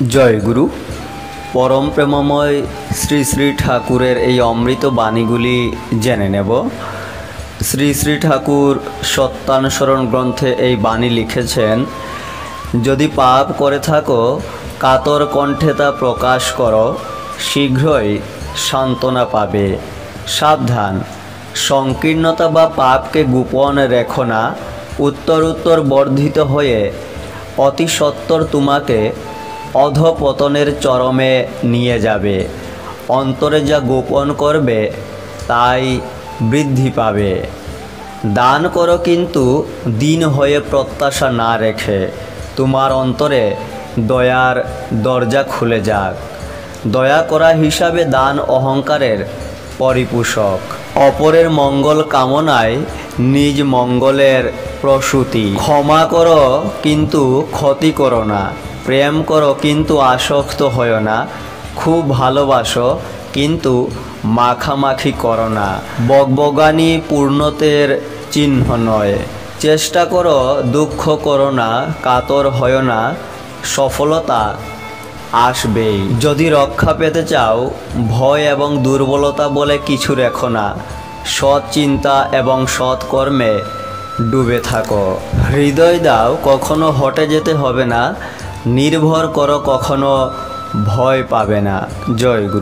জয় গুরু। পরম প্রেমময় শ্রী শ্রী ঠাকুরের এই অমৃত বাণীগুলি জেনে নেব। শ্রী শ্রী ঠাকুর সত্যানুসরণ গ্রন্থে এই বাণী লিখেছেন, যদি পাপ করে থাকো কাতর কণ্ঠে তা প্রকাশ করো, শীঘ্রই সান্ত্বনা পাবে। সাবধান, সংকীর্ণতা বা পাপকে গোপন রেখো না, উত্তর বর্ধিত হয়ে অতি সত্বর তোমাকে অধঃপতনের চরমে নিয়ে যাবে। অন্তরে যা গোপন করবে তাই বৃদ্ধি পাবে। দান করো কিন্তু দিন হয়ে প্রত্যাশা না রেখে, তোমার অন্তরে দয়ার দরজা খুলে যাক। দয়া করা হিসাবে দান অহংকারের পরিপোষক। অপরের মঙ্গল কামনায় নিজ মঙ্গলের প্রসূতি। ক্ষমা করো কিন্তু ক্ষতি করো না, প্রেম করো কিন্তু আসক্ত হয়ো না, খুব ভালোবাসো কিন্তু মাখামাখি করো না। বকবগানি পূর্ণতের চিহ্ন নয়। চেষ্টা করো, দুঃখ করো না, কাতর হয়ো না, সফলতা আসবেই। যদি রক্ষা পেতে চাও, ভয় এবং দুর্বলতা বলে কিছু রেখো না, সৎ চিন্তা এবং সৎ কর্মে ডুবে থাকো। হৃদয় দাও, কখনো হটে যেতে হবে না, নির্ভর করো, কখনো ভয় পাবে না। জয় গুরু।